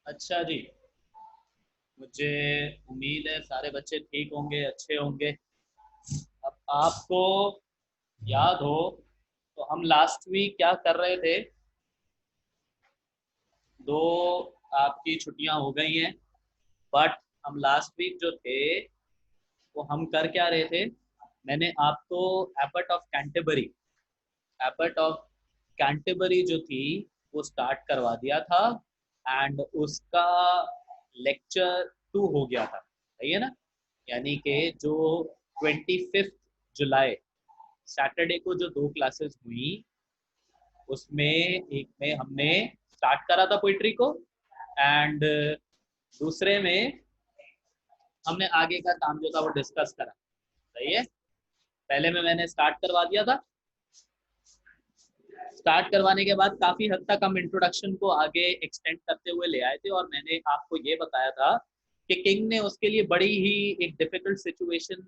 अच्छा जी। मुझे उम्मीद है सारे बच्चे ठीक होंगे, अच्छे होंगे। अब आपको याद हो तो हम लास्ट वीक क्या कर रहे थे। दो आपकी छुट्टियां हो गई हैं, बट हम लास्ट वीक जो थे वो हम कर क्या रहे थे। मैंने आपको Abbott of Canterbury Abbott of Canterbury जो थी वो स्टार्ट करवा दिया था। एंड उसका लेक्चर 2 हो गया था, सही है ना। यानी कि जो 25 जुलाई सैटरडे को जो दो क्लासेस हुई, उसमें एक में हमने स्टार्ट करा था पोइट्री को, एंड दूसरे में हमने आगे का काम जो था वो डिस्कस करा। सही है। पहले में मैंने स्टार्ट करवा दिया था। स्टार्ट करवाने के बाद काफी हद तक हम इंट्रोडक्शन को आगे एक्सटेंड करते हुए ले आए थे, और मैंने आपको ये बताया था कि किंग ने उसके लिए बड़ी ही एक डिफिकल्ट सिचुएशन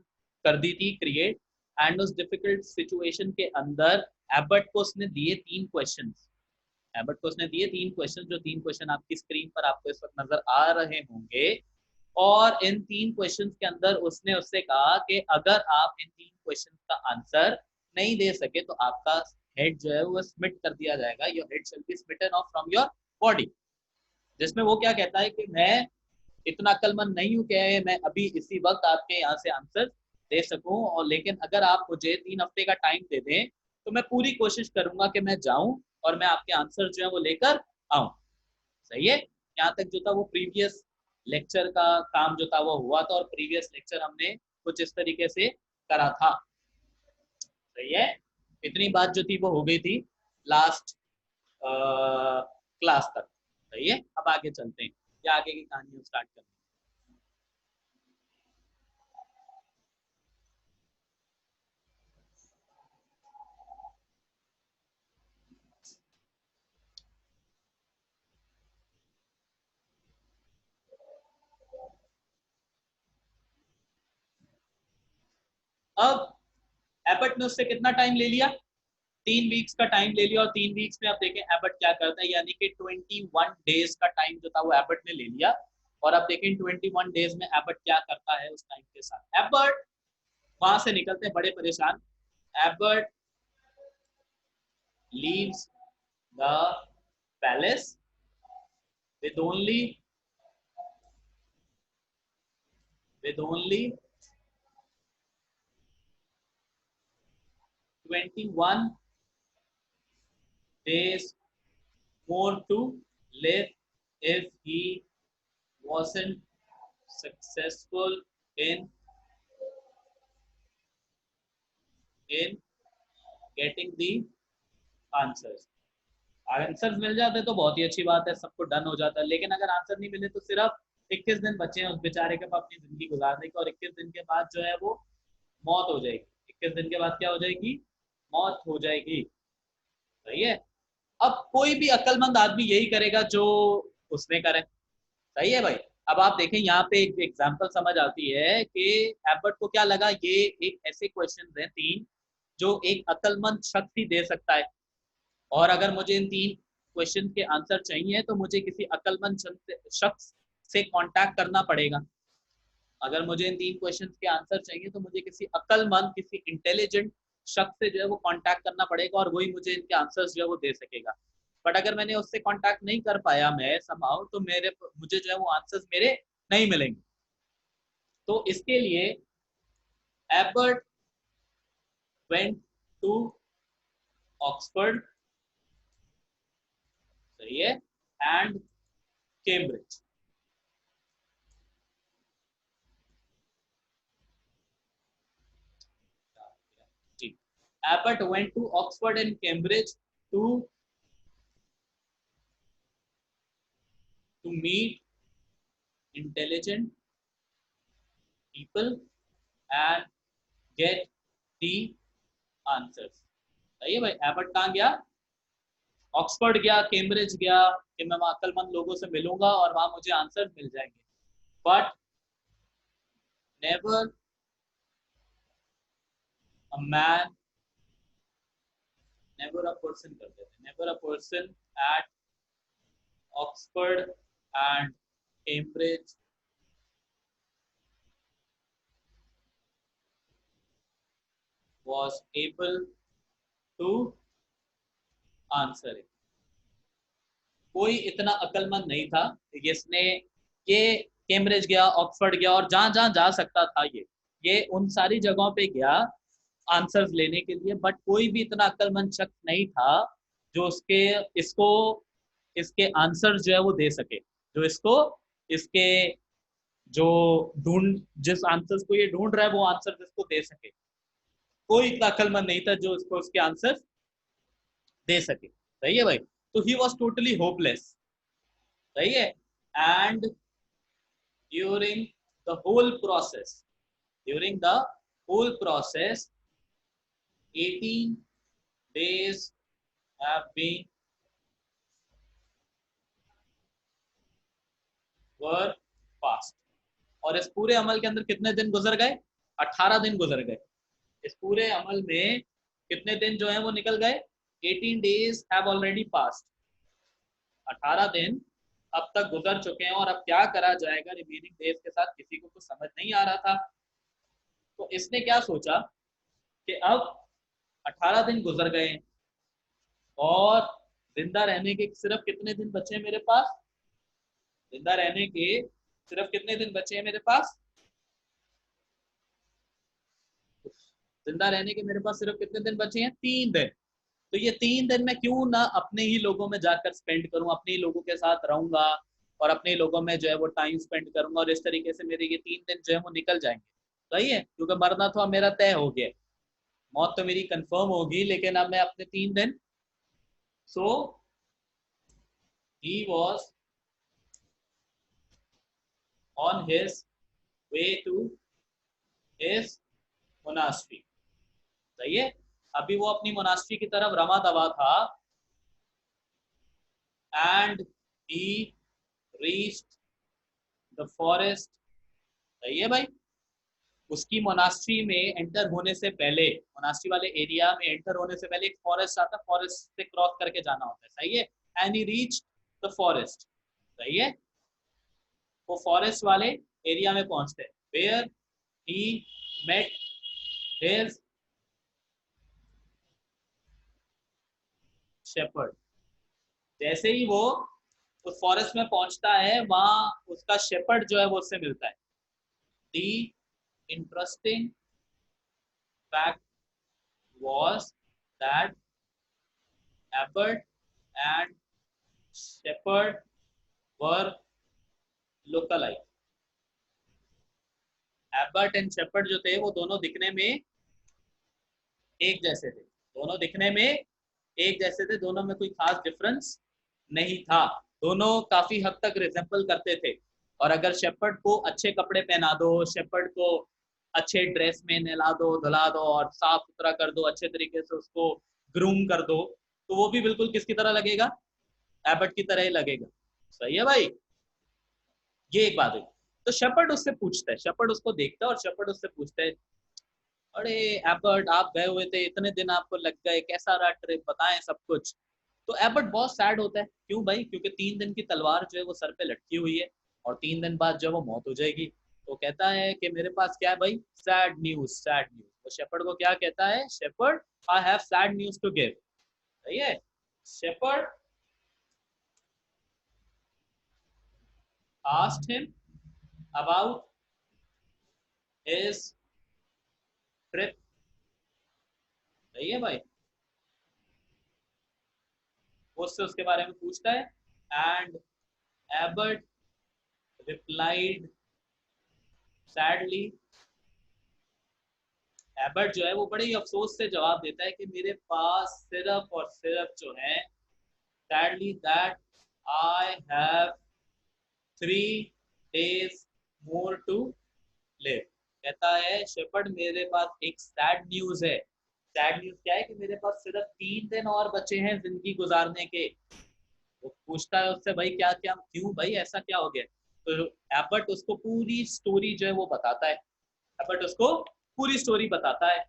कर दी थी क्रिएट। एंड उस डिफिकल्ट सिचुएशन के अंदर एबर्ट को उसने दिए 3 क्वेश्चन। एबर्ट को उसने दिए 3 क्वेश्चन, जो 3 क्वेश्चन आपकी स्क्रीन पर आपको इस वक्त नजर आ रहे होंगे। और इन 3 क्वेश्चन के अंदर उसने उससे कहा कि अगर आप इन 3 क्वेश्चन का आंसर नहीं दे सके तो आपका हेड जो है वो स्मिट कर दिया जाएगा। Your head shall be smitten off from your body. जिसमें वो क्या कहता है कि मैं इतना अक्लमंद नहीं हूं कि मैं अभी इसी वक्त आपके यहाँ से आंसर दे सकूं, और लेकिन अगर आप मुझे 3 हफ्ते का टाइम दे दें तो मैं पूरी कोशिश करूंगा कि मैं जाऊं और मैं आपके आंसर जो है वो लेकर आऊं। सही है। यहाँ तक जो था वो प्रीवियस लेक्चर का काम जो था वो हुआ था, और प्रीवियस लेक्चर हमने कुछ इस तरीके से करा था। सही है। इतनी बात जो थी वो हो गई थी लास्ट क्लास तक। सही है। अब आगे चलते हैं, या आगे की कहानी स्टार्ट करते हैं। अब एबर्ट ने उससे कितना टाइम ले लिया, 3 वीक्स का टाइम ले लिया। और 3 वीक्स में अब देखें एबर्ट क्या करता है, यानी कि 21 डेज का टाइम जो था वो एबर्ट ने ले लिया। और अब देखें 21 डेज में एबर्ट क्या करता है उस टाइम के साथ। एबर्ट वहां से निकलते हैं बड़े परेशान। Abbot leaves the palace with only 21 days more to live if he wasn't successful in getting the answers। Answer मिल जाते तो बहुत ही अच्छी बात है, सबको डन हो जाता है। लेकिन अगर आंसर नहीं मिले तो सिर्फ 21 दिन बचे हैं उस बेचारे के पास अपनी जिंदगी गुजारने के, और 21 दिन के बाद जो है वो मौत हो जाएगी। 21 दिन के बाद क्या हो जाएगी, मौत हो जाएगी। सही है। अब कोई भी अक्लमंद आदमी यही करेगा जो उसने करे। सही है भाई। अब आप देखें यहाँ पे एक एग्जांपल समझ आती है कि एबर्ट को क्या लगा, ये एक ऐसे क्वेश्चन हैं 3 जो एक अक्लमंद शख्स ही दे सकता है। और अगर मुझे इन 3 क्वेश्चन के आंसर चाहिए तो मुझे किसी अक्लमंद शख्स से कांटेक्ट करना पड़ेगा। अगर मुझे इन 3 क्वेश्चन के आंसर चाहिए तो मुझे किसी अक्लमंद, किसी इंटेलिजेंट शख्स से जो है वो कांटेक्ट करना पड़ेगा, और वही मुझे इनके आंसर्स जो है वो दे सकेगा। बट अगर मैंने उससे कांटेक्ट नहीं कर पाया मैं समाउ, तो मुझे जो है वो आंसर्स मेरे नहीं मिलेंगे। तो इसके लिए एबर्ट वेंट टू ऑक्सफोर्ड, सही है, and Cambridge. Abbott went to Oxford and Cambridge to meet intelligent people and get the answers। सही है भाई। एबर्ट कहाँ गया, ऑक्सफोर्ड गया, कैम्ब्रिज गया, कि मैं वहां अक्लमंद लोगों से मिलूंगा और वहां मुझे आंसर मिल जाएंगे। But never a man, never a person कर देते, never a person at Oxford and Cambridge was able to answer it. कोई इतना अक्लमंद नहीं था जिसने ये कैम्ब्रिज गया, ऑक्सफोर्ड गया और जहां जहां जा सकता था ये उन सारी जगहों पे गया आंसर्स लेने के लिए, बट कोई भी इतना अक्लमंद शख्स नहीं था जो उसके इसको इसके आंसर्स जो है वो दे सके, जो इसको इसके जो ढूंढ जिस आंसर्स को ये ढूंढ रहा है वो आंसर इसको दे सके। कोई इतना अक्लमंद नहीं था जो इसको उसके आंसर दे सके। सही है भाई। तो ही वॉज टोटली होपलेस। सही है। And during the whole process during the whole process 18 days have been were passed। और इस पूरे अमल के अंदर कितने दिन गुजर गए? 18 दिन गुजर गए। इस पूरे अमल में कितने दिन जो है वो निकल गए? 18 days have already passed। 18 दिन अब तक गुजर चुके हैं और अब क्या करा जाएगा रिमेनिंग डेज के साथ, किसी को कुछ समझ नहीं आ रहा था। तो इसने क्या सोचा कि अब 18 दिन गुजर गए और जिंदा रहने के सिर्फ कितने दिन बचे हैं मेरे पास? जिंदा रहने के सिर्फ कितने दिन बचे हैं मेरे पास? जिंदा रहने के मेरे पास सिर्फ कितने दिन बचे हैं? 3 दिन। तो ये 3 दिन मैं क्यों ना अपने ही लोगों में जाकर स्पेंड करूं, अपने ही लोगों के साथ रहूंगा और अपने लोगों में जो है वो टाइम स्पेंड करूंगा और इस तरीके से मेरे ये 3 दिन जो है वो निकल जाएंगे। सही है, क्योंकि मरना तो अब मेरा तय हो गया, मौत तो मेरी कंफर्म होगी, लेकिन अब मैं अपने 3 दिन। So he was on his way to his monastery। सही है। अभी वो अपनी मोनास्ट्री की तरफ रमा दवा था। And he reached the forest. सही है भाई। उसकी मोनास्ट्री में एंटर होने से पहले, मोनास्ट्री वाले एरिया में एंटर होने से पहले एक फॉरेस्ट आता है, फॉरेस्ट से क्रॉस करके जाना होता है। सही है। And he reached the forest. सही है। वो फॉरेस्ट वाले एरिया में पहुंचते हैं। Where he met his shepherd. जैसे ही वो उस फॉरेस्ट में पहुंचता है वहां उसका शेपर्ड जो है वो उससे मिलता है। The interesting fact was that Abbott and Shepherd were lookalike। Abbott and Shepherd जो थे वो दोनों दिखने में एक जैसे थे। दोनों दिखने में एक जैसे थे, दोनों में कोई खास डिफरेंस नहीं था। दोनों काफी हद तक रिजेंबल करते थे। और अगर शेपर्ड को अच्छे कपड़े पहना दो, शेपर्ड को अच्छे ड्रेस में नहला दो, धुला दो और साफ सुथरा कर दो, अच्छे तरीके से उसको ग्रूम कर दो, तो वो भी बिल्कुल किसकी तरह लगेगा? एबट की तरह ही लगेगा। सही है भाई। ये एक बात है। तो शेपर्ड उससे पूछता है, शेपर्ड उसको देखता है और शेपर्ड उससे पूछता है, अरे एबर्ट आप गए हुए थे, इतने दिन आपको लग गए, कैसा रहा ट्रिप, बताएं सब कुछ। तो एबर्ट बहुत सैड होता है। क्यों भाई? क्योंकि 3 दिन की तलवार जो है वो सर पे लटकी हुई है और 3 दिन बाद जो है वो मौत हो जाएगी। तो कहता है कि मेरे पास क्या है भाई? Sad news, sad news. तो शेपर्ड को क्या कहता है? Shepherd, I have sad news to give. सही है। Shepherd asked him about his trip। सही है भाई। उससे उसके बारे में पूछता है। And abbot replied sadly. Abbot जो है वो बड़े ही अफसोस से जवाब देता है कि मेरे पास सिर्फ और सिर्फ जो है, sadly that I have 3 days more to live. कहता है शेपर्ड मेरे पास एक सैड न्यूज है। सैड न्यूज क्या है? कि मेरे पास सिर्फ 3 दिन और बचे हैं जिंदगी गुजारने के। वो पूछता है उससे, भाई क्या क्या, क्यों भाई ऐसा क्या हो गया? तो एबर्ट उसको पूरी स्टोरी जो है वो बताता है। एबर्ट उसको पूरी स्टोरी बताता है।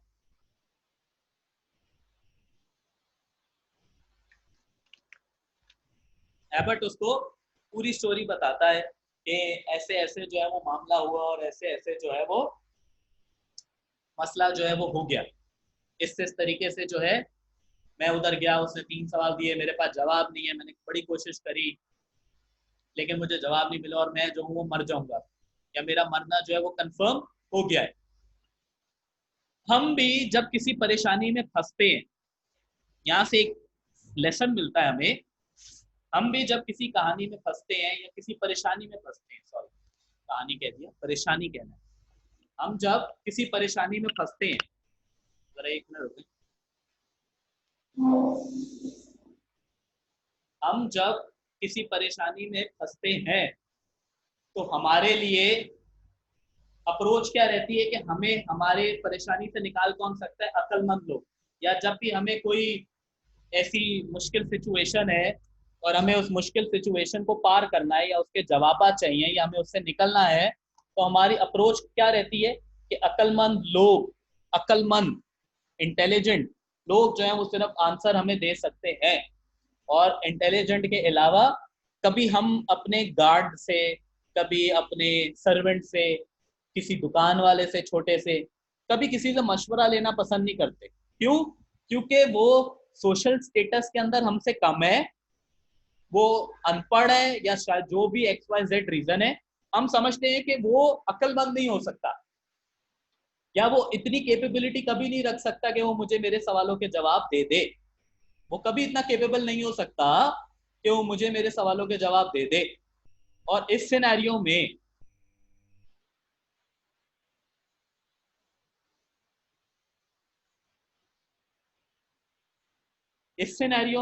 एबर्ट उसको पूरी स्टोरी बताता है कि ऐसे ऐसे जो है वो मामला हुआ और ऐसे ऐसे जो है वो मसला जो है वो हो गया, इस तरीके से जो है मैं उधर गया, उसने 3 सवाल दिए, मेरे पास जवाब नहीं है, मैंने बड़ी कोशिश करी लेकिन मुझे जवाब नहीं मिला और मैं जो हूँ वो मर जाऊंगा या मेरा मरना जो है वो कंफर्म हो गया है। हम भी जब किसी परेशानी में फंसते हैं, यहाँ से एक लेसन मिलता है हमें, हम भी जब किसी कहानी में फंसते हैं या किसी परेशानी में फंसते हैं, सॉरी कहानी कह दिया, परेशानी कहना है, हम जब किसी परेशानी में फंसते हैं, जरा एक मिनट रुकें, हम जब किसी परेशानी में फंसते हैं तो हमारे लिए अप्रोच क्या रहती है कि हमें हमारे परेशानी से निकाल कौन सकता है, अक्लमंद लोग। या जब भी हमें कोई ऐसी मुश्किल सिचुएशन है और हमें उस मुश्किल सिचुएशन को पार करना है या उसके जवाब चाहिए या हमें उससे निकलना है, तो हमारी अप्रोच क्या रहती है कि अक्लमंद लोग, अक्लमंद इंटेलिजेंट लोग जो है वो सिर्फ आंसर हमें दे सकते हैं। और इंटेलिजेंट के अलावा कभी हम अपने गार्ड से, कभी अपने सर्वेंट से, किसी दुकान वाले से छोटे से, कभी किसी से मशवरा लेना पसंद नहीं करते। क्यों? क्योंकि वो सोशल स्टेटस के अंदर हमसे कम है, वो अनपढ़ है या शायद जो भी एक्स वाई जेड रीजन है, हम समझते हैं कि वो अक्लमंद नहीं हो सकता या वो इतनी कैपेबिलिटी कभी नहीं रख सकता कि वो मुझे मेरे सवालों के जवाब दे दे। वो कभी इतना कैपेबल नहीं हो सकता कि वो मुझे मेरे सवालों के जवाब दे दे। और इस सिनेरियो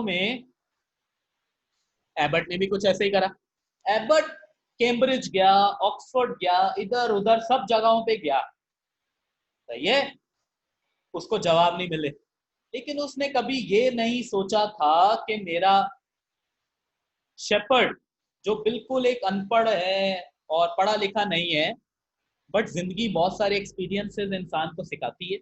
में एबर्ट ने भी कुछ ऐसे ही करा। एबर्ट कैम्ब्रिज गया, ऑक्सफोर्ड गया, इधर उधर सब जगहों पे गया, सही है, उसको जवाब नहीं मिले। लेकिन उसने कभी ये नहीं सोचा था कि मेरा शेपर्ड जो बिल्कुल एक अनपढ़ है और पढ़ा लिखा नहीं है, बट जिंदगी बहुत सारे एक्सपीरियंसेस इंसान को सिखाती है,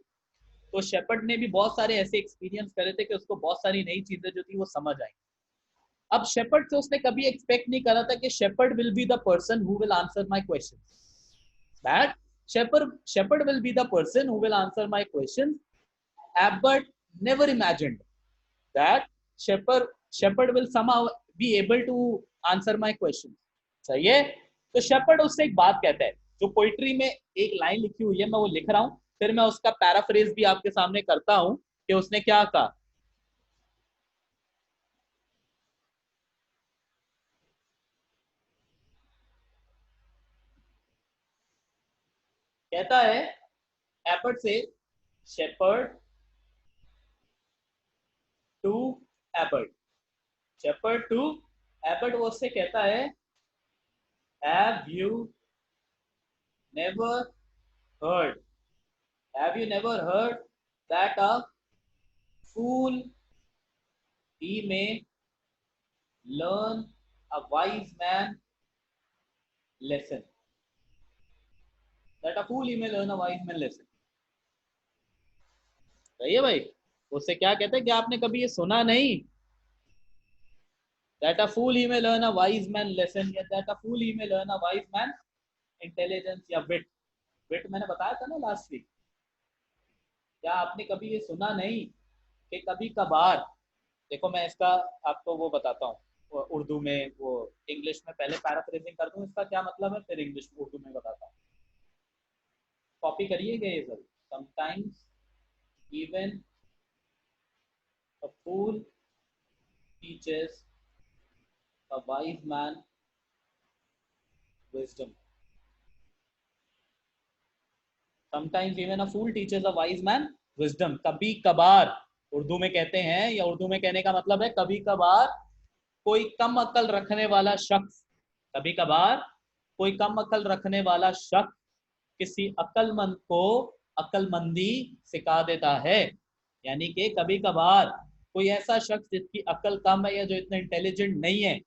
तो शेपर्ड ने भी बहुत सारे ऐसे एक्सपीरियंस करे थे कि उसको बहुत सारी नई चीजें जो थी वो समझ आई। अब शेपर्ड से उसने कभी एक्सपेक्ट नहीं करा था कि shepherd will be the person who will answer my question, that shepherd will be the person who will answer my questions. Abbott never imagined that shepherd will somehow be able to answer my questions. सही है। तो shepherd उससे एक बात कहता है, जो poetry में एक लाइन लिखी हुई है, मैं वो लिख रहा हूं, फिर मैं उसका पैराफ्रेज भी आपके सामने करता हूं कि उसने क्या कहा। कहता है एबर्ट से shepherd to abbot, shepherd to abbot, वो उससे कहता है have you never heard have you never heard that a fool he may learn a wise man lesson, that a fool he may learn a wise man lesson। सही है भाई। उससे क्या कहते हैं कि आपने कभी ये सुना नहीं, that a fool he may learn a wise man lesson या that a fool he may learn a wise man intelligence या wit। विट मैंने बताया था ना लास्ट वीक। क्या आपने कभी ये सुना नहीं कि कभी कभार, देखो मैं इसका आपको वो बताता हूँ उर्दू में, वो इंग्लिश में पहले पैराफ्रेजिंग कर दूं इसका क्या मतलब है, फिर इंग्लिश उर्दू में बताता हूँ। कॉपी करिएगा ये जरूर। Sometimes even a fool teaches a wise man wisdom, sometimes even a fool teaches a wise man wisdom. कभी कभार उर्दू में कहते हैं, या उर्दू में कहने का मतलब है कभी कभार कोई कम अकल रखने वाला शख्स, कभी कभार कोई कम अकल रखने वाला शख्स किसी अक्लमंद को अक्लमंदी सिखा देता है। यानी कि कभी कभार कोई ऐसा शख्स जिसकी अकल कम है या जो इतना इंटेलिजेंट नहीं है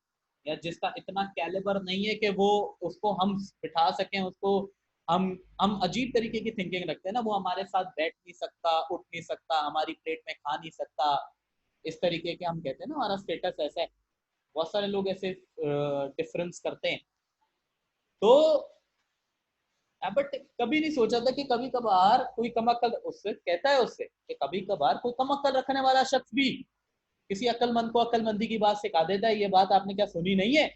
या जिसका इतना कैलिबर नहीं है कि वो उसको हम बिठा सकें, उसको हम अजीब तरीके की थिंकिंग रखते हैं ना, वो हमारे साथ बैठ नहीं सकता, उठ नहीं सकता, हमारी प्लेट में खा नहीं सकता, इस तरीके के हम कहते हैं ना हमारा स्टेटस ऐसा है। बहुत सारे लोग ऐसे डिफरेंस करते हैं। तो बट कभी नहीं सोचा था कि कभी कभार कोई कम अक्ल, उससे कहता है उससे कि कभी कभार कोई कम अक्ल रखने वाला शख्स भी किसी अक्लमंद को अक्लमंदी की बात सिखा देता है। ये बात आपने क्या सुनी नहीं है?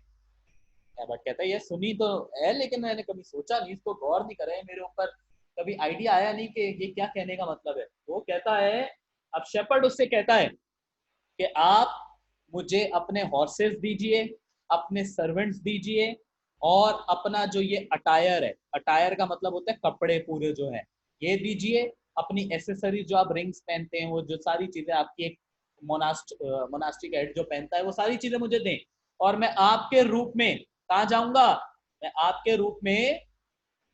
बट कहता है ये सुनी तो है, लेकिन मैंने कभी सोचा नहीं, इसको गौर नहीं करे मेरे ऊपर, कभी आइडिया आया नहीं कि ये क्या कहने का मतलब है। वो कहता है, अब शेपर्ड उससे कहता है कि आप मुझे अपने हॉर्सेस दीजिए, अपने सर्वेंट्स दीजिए, और अपना जो ये अटायर है, अटायर का मतलब होता है कपड़े पूरे जो है, ये दीजिए, अपनी एसेसरी जो आप रिंग्स पहनते हैं, वो जो सारी चीजें आपकी एक मोनास्टिक हेड जो पहनता है, वो सारी चीजें मुझे दें। और मैं आपके रूप में कहाँ जाऊंगा? मैं आपके रूप में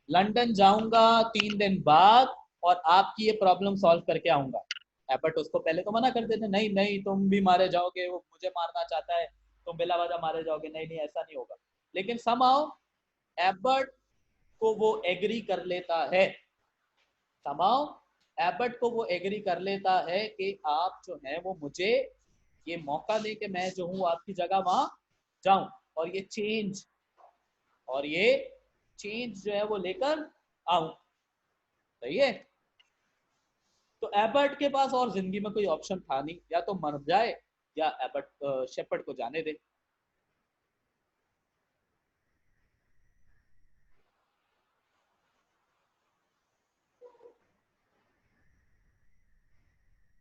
लंदन जाऊंगा 3 दिन बाद, और आपकी ये प्रॉब्लम सॉल्व करके आऊंगा। एबर्ट उसको पहले तो मना करते थे, नहीं नहीं तुम भी मारे जाओगे, वो मुझे मारना चाहता है, तुम बिला वजह मारे जाओगे, नहीं नहीं ऐसा नहीं होगा। लेकिन समहाउ एबर्ट को वो एग्री कर लेता है, समहाउ एबर्ट को वो एग्री कर लेता है कि आप जो है वो मुझे ये मौका दे कि मैं जो हूँ आपकी जगह वहां जाऊं, और ये चेंज जो है वो लेकर आऊं। सही है। तो एबर्ट के पास और जिंदगी में कोई ऑप्शन था नहीं, या तो मर जाए या एबर्ट शेपर्ड को जाने दे।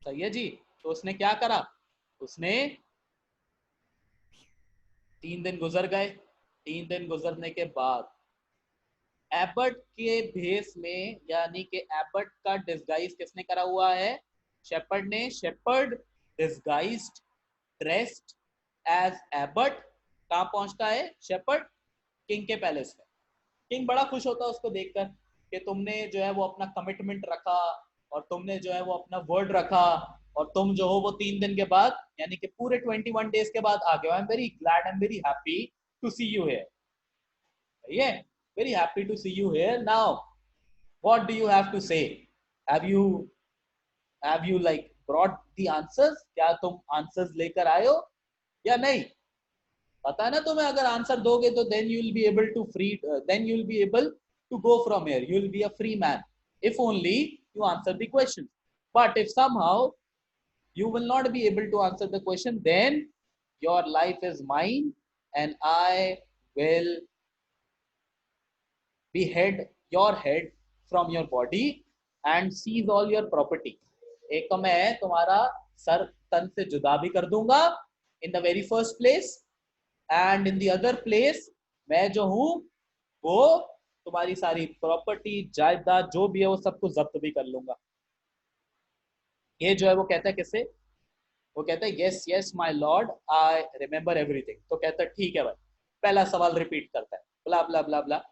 सही है जी। तो उसने क्या करा? उसने 3 दिन गुजर गए। 3 दिन गुजरने के बाद एबर्ट के भेस में, यानी कि एबर्ट का डिस्गाइज किसने करा हुआ है? शेपर्ड ने। Shepherd disguised, dressed as abbot कहाँ पहुंचता है शेपर्ड? किंग के पैलेस में। किंग बड़ा खुश होता है उसको देखकर कि तुमने जो है वो अपना कमिटमेंट रखा, और तुमने जो है वो अपना वर्ड रखा, और तुम जो हो वो 3 दिन के बाद, यानी कि पूरे 21 डेज के बाद आ गए। I am very glad, I am very happy to see you here. ये very happy to see you here now, what do you have to say? Have you like brought the answers? क्या तुम answers लेकर आए हो या नहीं? पता है ना तुम्हें, अगर आंसर दोगे तो then you will be able to free, then you will be able to go from here, you will be a free man if only you answer the question. But if somehow you will not be able to answer the question, then your life is mine, and I will behead your head from your body and seize all your property. एक तो मैं तुम्हारा sir तन से जुदा भी कर दूंगा in the very first place, and in the other place मैं जो हूं वो तुम्हारी सारी प्रॉपर्टी जायदाद जो भी है वो सब कुछ जब्त भी कर लूंगा। ये जो है वो कहता है किससे? वो कहता है yes yes my Lord, I remember everything. तो कहता है ठीक है भाई। पहला सवाल रिपीट करता है, ब्ला ब्ला ब्ला ब्ला।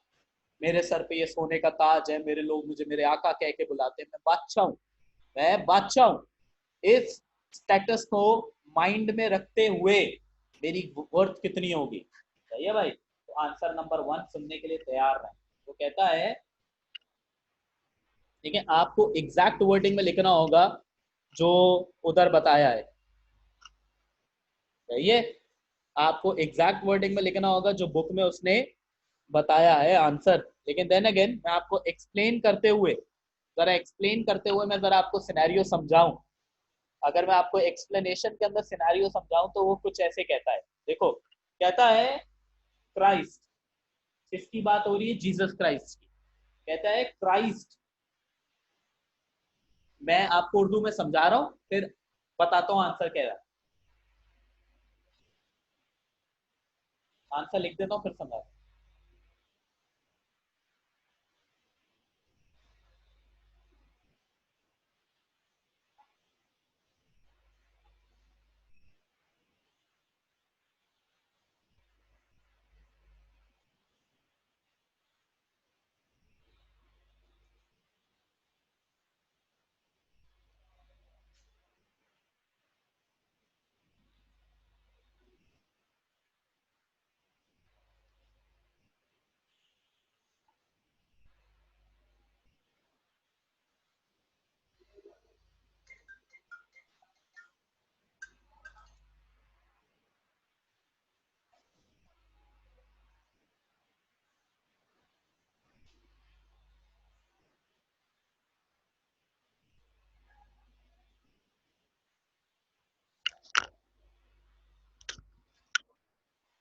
मेरे सर पे ये सोने का ताज है, मेरे लोग मुझे मेरे आका कह के बुलाते हैं, मैं बादशाह हूँ, मैं बादशाह हूँ। इस स्टेटस को माइंड में रखते हुए मेरी वर्थ कितनी होगी? सही है भाई। तो आंसर नंबर 1 सुनने के लिए तैयार रहे। वो कहता है, ठीक है, आपको एग्जैक्ट वर्डिंग में लिखना होगा जो उधर बताया है। सही है। आपको एग्जैक्ट वर्डिंग में लिखना होगा जो बुक में उसने बताया है आंसर। लेकिन देन अगेन मैं आपको एक्सप्लेन करते हुए, जरा एक्सप्लेन करते हुए मैं जरा आपको सिनेरियो समझाऊं। अगर मैं आपको एक्सप्लेनेशन के अंदर सिनेरियो समझाऊं तो वो कुछ ऐसे कहता है। देखो, कहता है क्राइस्ट, किसकी बात हो रही है? जीसस क्राइस्ट की। कहता है क्राइस्ट, मैं आपको उर्दू में समझा रहा हूं, फिर बताता हूँ आंसर क्या है। आंसर लिख देता हूँ फिर समझा।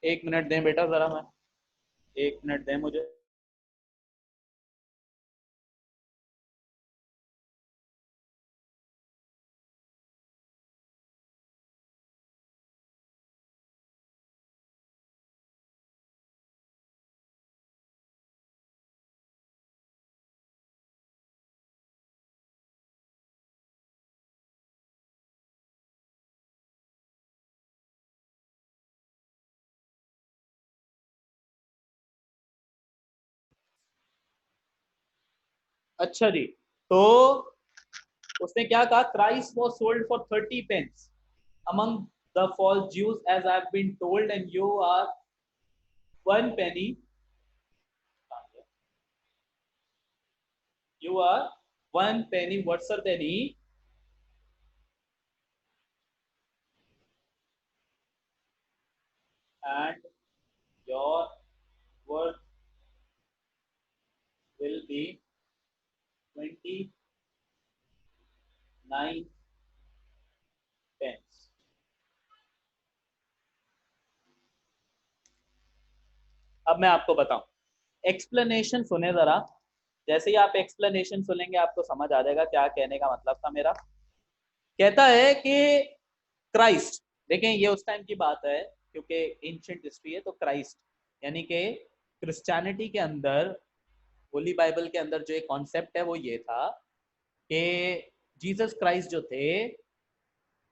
एक मिनट दें बेटा जरा, मैं एक मिनट दें मुझे। अच्छा जी, तो उसने क्या कहा, Christ was sold for 30 pence among the false Jews, as I have been told, and you are 1 penny. You are 1 penny worse than he, and your worth will be 29 pence. अब मैं आपको बताऊं, एक्सप्लेनेशन सुने जरा। जैसे ही आप explanation सुनेंगे आपको समझ आ जाएगा क्या कहने का मतलब था मेरा। कहता है कि क्राइस्ट, देखें ये उस टाइम की बात है क्योंकि एंशिएंट हिस्ट्री है, तो क्राइस्ट यानी कि क्रिश्चियनिटी के अंदर, होली बाइबल के अंदर जो एक कॉन्सेप्ट है वो ये था कि जीसस क्राइस्ट जो थे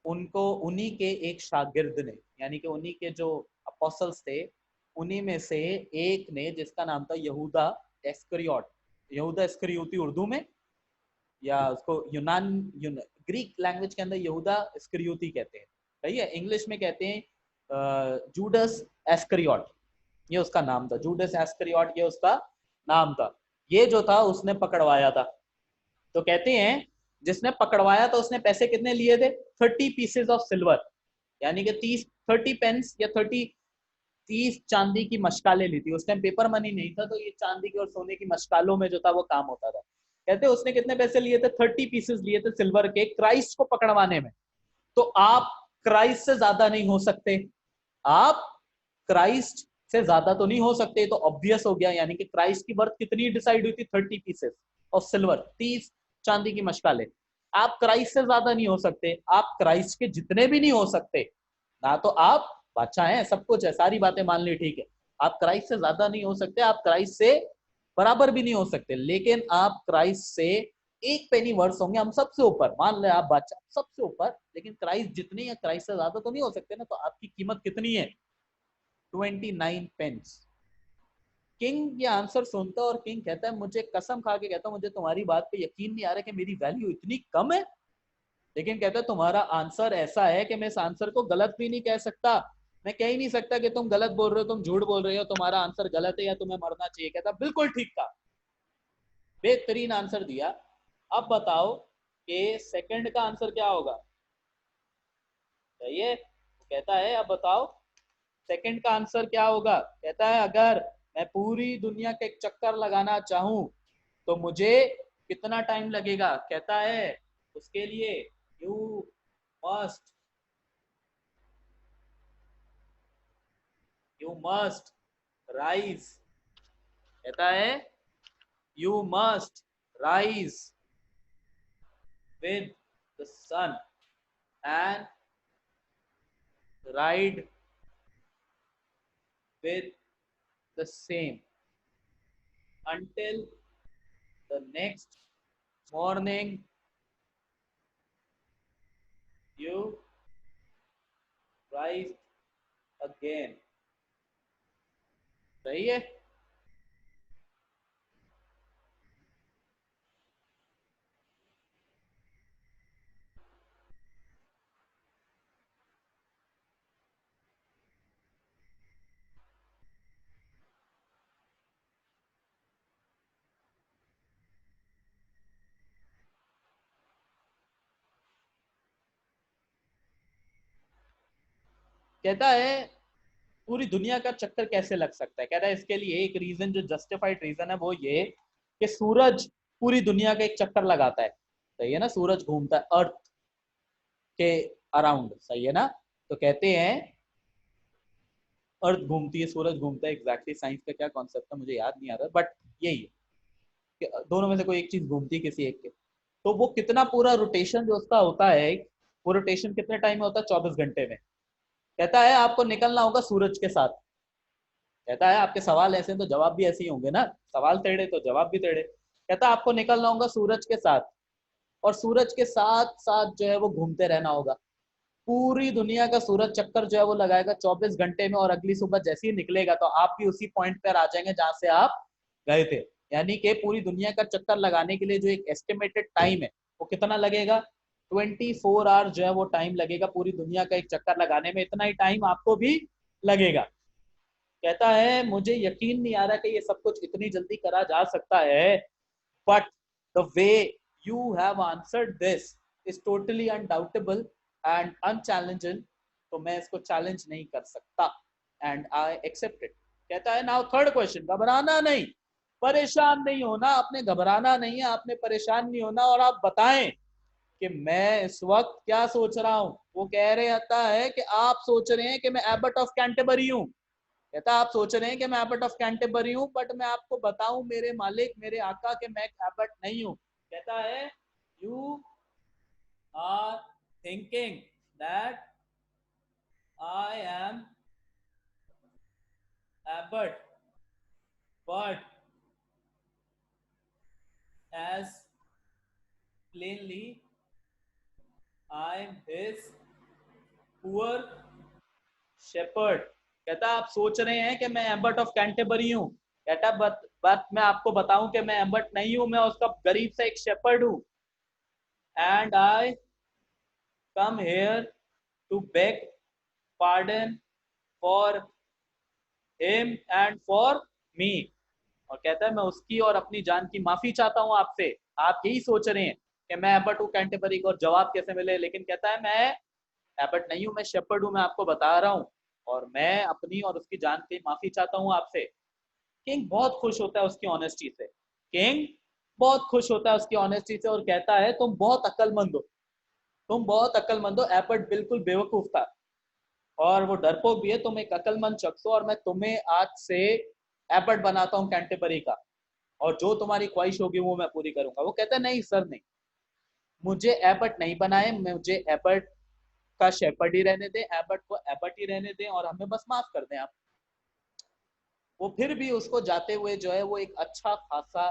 उनको उन्हीं के एक शागिर्द ने, यानी कि उन्हीं के जो अपोस्टल्स थे उन्हीं में से एक ने, जिसका नाम था यहूदा इस्करियोट, यहूदा इस्करियोती उर्दू में, या उसको ग्रीक लैंग्वेज के अंदर यहूदा इस्करियोती कहते हैं, सही है। इंग्लिश में कहते हैं जूडस एस्करियोट, ये उसका नाम था, जूडस एस्करियोट ये उसका नाम था। ये जो था उसने पकड़वाया था। तो कहते हैं जिसने पकड़वाया था उसने पैसे कितने लिए थे, 30 पीसेज ऑफ सिल्वर, यानी कि 30 पेंस या 30 चांदी की मशकालें ली थी। उस टाइम पेपर मनी नहीं था, तो ये चांदी की और सोने की मशकालों में जो था वो काम होता था। कहते उसने कितने पैसे लिए थे, 30 पीसेज लिए थे सिल्वर के, क्राइस्ट को पकड़वाने में। तो आप क्राइस्ट से ज्यादा नहीं हो सकते, आप क्राइस्ट से ज्यादा तो नहीं हो सकते, तो ऑब्वियस हो गया। यानी कि क्राइस्ट की बर्थ कितनी डिसाइड हुई थी, 30 पीसेस ऑफ सिल्वर, 30 चांदी की मशकालें। आप क्राइस्ट से ज्यादा नहीं हो सकते, आप क्राइस्ट के जितने भी नहीं हो सकते ना, तो आप बादशाह हैं, सब कुछ है, सारी बातें मान ली, ठीक है। आप क्राइस्ट से ज्यादा नहीं हो सकते, आप क्राइस्ट से बराबर भी नहीं हो सकते, लेकिन आप क्राइस्ट से एक पेनी वर्स होंगे, हम सबसे ऊपर, मान ले आप बादशाह सबसे ऊपर, लेकिन क्राइस्ट जितनी है क्राइस्ट से ज्यादा तो नहीं हो सकते ना। तो आपकी कीमत कितनी है, 29 पेंस। किंग ये आंसर सुनता है और किंग कहता है, मुझे कसम खा के कहता हूं, मुझे तुम्हारी बात पे यकीन नहीं आ रहा कि मेरी वैल्यू इतनी कम है। लेकिन कहता है तुम्हारा आंसर ऐसा है कि मैं इस आंसर को गलत भी नहीं कह सकता, मैं कह ही नहीं सकता कि तुम गलत बोल रहे हो, तुम झूठ बोल रहे हो, तुम्हारा आंसर गलत है या तुम्हें मरना चाहिए। कहता बिल्कुल ठीक था, बेहतरीन आंसर दिया। अब बताओ कि सेकंड का आंसर क्या होगा, सही है। कहता है अब बताओ सेकंड का आंसर क्या होगा। कहता है अगर मैं पूरी दुनिया का एक चक्कर लगाना चाहूं तो मुझे कितना टाइम लगेगा। कहता है उसके लिए you must you must rise, कहता है you must rise with the sun and ride with the same until the next morning you rise again। सही है। कहता है पूरी दुनिया का चक्कर कैसे लग सकता है। कहता है इसके लिए एक रीजन, जो जस्टिफाइड रीजन है, वो ये कि सूरज पूरी दुनिया का एक चक्कर लगाता है, सही है ना, सूरज घूमता है अर्थ के अराउंड, सही है ना। तो कहते हैं अर्थ घूमती है, सूरज घूमता है, एग्जैक्टली साइंस का क्या कॉन्सेप्ट है मुझे याद नहीं आ रहा, बट यही है कि दोनों में से कोई एक चीज घूमती है किसी एक के। तो वो कितना पूरा रोटेशन जो उसका होता है, वो रोटेशन कितने टाइम में होता है? 24 घंटे में। कहता है आपको निकलना होगा सूरज के साथ। कहता है आपके सवाल ऐसे हैं तो जवाब भी ऐसे ही होंगे ना, सवाल टेढ़े तो जवाब भी टेढ़े। कहता है आपको निकलना होगा सूरज के साथ, और सूरज के साथ साथ जो है वो घूमते रहना होगा। पूरी दुनिया का सूरज चक्कर जो है वो लगाएगा 24 घंटे में, और अगली सुबह जैसे ही निकलेगा तो आप भी उसी पॉइंट पर आ जाएंगे जहां से आप गए थे। यानी कि पूरी दुनिया का चक्कर लगाने के लिए जो एक एस्टिमेटेड टाइम है वो कितना लगेगा? 24 आवर जो है वो टाइम लगेगा पूरी दुनिया का एक चक्कर लगाने में, इतना ही टाइम आपको भी लगेगा। कहता है मुझे यकीन नहीं आ रहा कि ये सब कुछ इतनी जल्दी करा जा सकता है, but the way you have answered this is totally undoubtable and unchallengeable. तो मैं इसको चैलेंज नहीं कर सकता, एंड आई एक्सेप्ट इट। कहता है नाउ थर्ड क्वेश्चन, घबराना नहीं, परेशान नहीं होना, आपने घबराना नहीं है, आपने परेशान नहीं होना, और आप बताएं कि मैं इस वक्त क्या सोच रहा हूं। वो कह रहे आता है कि आप सोच रहे हैं कि मैं एबट ऑफ कैंटरबरी हूं। कहता आप सोच रहे हैं कि मैं एबट ऑफ कैंटरबरी हूं, बट मैं आपको बताऊं मेरे मालिक, मेरे आका, के मैं एबट नहीं हूं। कहता है you are thinking that I am abbot, but as plainly I am his poor shepherd. कहता आप सोच रहे हैं कि मैं एम्बर्ट ऑफ कैंटेबरी हूँ। कहता बट मैं आपको बताऊं कि मैं एम्बर्ट नहीं हूं, मैं उसका गरीब सा एक शेपर्ड हूँ। And I come here to beg pardon for him and for me. और कहता है मैं उसकी और अपनी जान की माफी चाहता हूं आपसे। आप यही सोच रहे हैं कि मैं एबर्ट हूँ कैंटेबरी को, और जवाब कैसे मिले, लेकिन कहता है मैं एबर्ट नहीं हूं, मैं शेपर्ड हूं, मैं आपको बता रहा हूं, और मैं अपनी और उसकी जान की माफी चाहता हूं आपसे। किंग बहुत खुश होता है उसकी ऑनेस्टी से। किंग बहुत खुश होता है उसकी ऑनेस्टी से, और कहता है तुम बहुत अक्लमंद हो, तुम बहुत अक्लमंद हो। एबर्ट बिल्कुल बेवकूफ था और वो डरपोक भी है, तुम एक अक्लमंद शख्स हो, और मैं तुम्हें आज से एबर्ट बनाता हूँ कैंटेबरी का, और जो तुम्हारी ख्वाहिश होगी वो मैं पूरी करूंगा। वो कहता है नहीं सर नहीं, मुझे एबर्ट नहीं बनाए, मुझे एबर्ट का शेपर्ड ही रहने दें, एबर्ट को एबर्ट ही रहने दें, और हमें बस माफ कर दें आप। वो फिर भी उसको जाते हुए जो है वो एक अच्छा खासा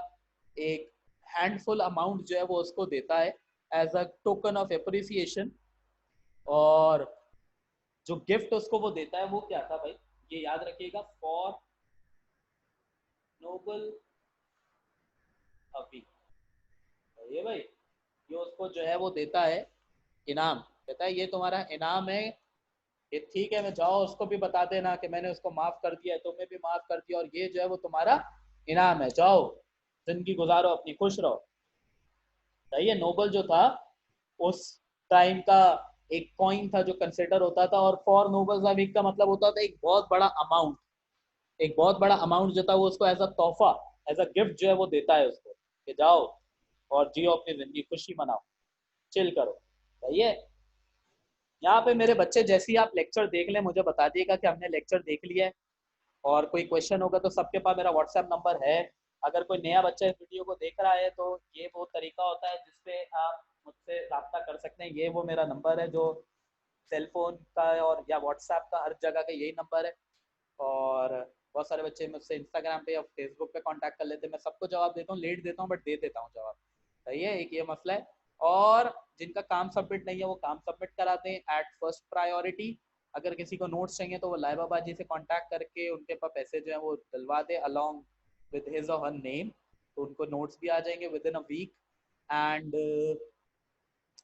एक हैंडफुल अमाउंट जो है वो उसको देता है as a token of appreciation. और जो गिफ्ट उसको वो देता है वो क्या था भाई, ये याद रखिएगा, फॉर नोबल अभी। ये भाई ये उसको जो है वो देता है इनाम। कहता है ये तुम्हारा इनाम है, ये ठीक है, मैं जाओ उसको भी बता देना कि मैंने उसको माफ कर दिया है, तुम्हें भी माफ कर दिया, और ये जो है वो तुम्हारा इनाम है, जाओ जिंदगी गुजारो अपनी, खुश रहो। सही है। नोबल जो था उस टाइम का एक कॉइन था जो कंसिडर होता था, और फॉर नोबल्स अ वीक का मतलब होता था एक बहुत बड़ा अमाउंट। एक बहुत बड़ा अमाउंट जो था वो उसको एज अ तोहफा, एज अ गिफ्ट जो है वो देता है उसको, कि जाओ और जियो अपनी जिंदगी, खुशी मनाओ, चिल करो। सही है। यहाँ पे मेरे बच्चे जैसे ही आप लेक्चर देख लें मुझे बता दिएगा कि हमने लेक्चर देख लिया है, और कोई क्वेश्चन होगा तो सबके पास मेरा व्हाट्सएप नंबर है। अगर कोई नया बच्चा इस वीडियो को देख रहा है तो ये वो तरीका होता है जिससे आप मुझसे रब्ता कर सकते हैं। ये वो मेरा नंबर है जो सेल फोन का और या व्हाट्सएप का हर जगह का यही नंबर है। और बहुत सारे बच्चे मुझसे इंस्टाग्राम पे या फेसबुक पे कांटेक्ट कर लेते हैं, मैं सबको जवाब देता हूँ, लेट देता हूँ बट दे देता हूँ जवाब। सही है, एक ये मसला है। और जिनका काम सबमिट नहीं है वो काम सबमिट कराते हैं एट फर्स्ट प्रायोरिटी। अगर किसी को नोट्स चाहिए तो वो लाइबा बाजी से कांटेक्ट करके उनके पास पैसे जो है वो दिलवा दे अलॉन्ग विद हिज और हर नेम, तो उनको नोट्स भी आ जाएंगे within a week. And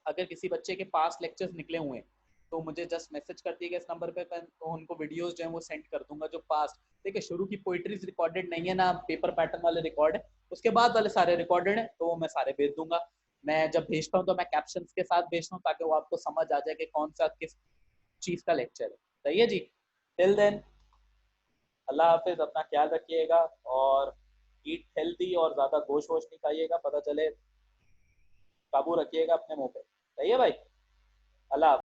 अगर किसी बच्चे के पास लेक्चर्स निकले हुए हैं तो मुझे जस्ट मैसेज कर दिएगा इस नंबर पे, तो उनको वीडियोस जो है वो सेंड कर दूंगा जो पास्ट। देखिए शुरू की पोइट्रीज रिकॉर्डेड नहीं है ना, पेपर पैटर्न वाले रिकॉर्ड है, उसके बाद वाले सारे रिकॉर्डेड है, तो वो मैं सारे भेज दूंगा। मैं जब भेजता हूँ तो मैं कैप्शंस के साथ भेजता हूँ ताकि वो आपको समझ आ जाए कि कौन सा किस चीज का लेक्चर है। सही है जी। टिल देन अल्लाह हाफिज, अपना ख्याल रखिएगा, और ईट हेल्दी, और ज्यादा गोश्त वोश नहीं खाइएगा, पता चले काबू रखिएगा अपने मुंह पे। सही है भाई। अल्लाह।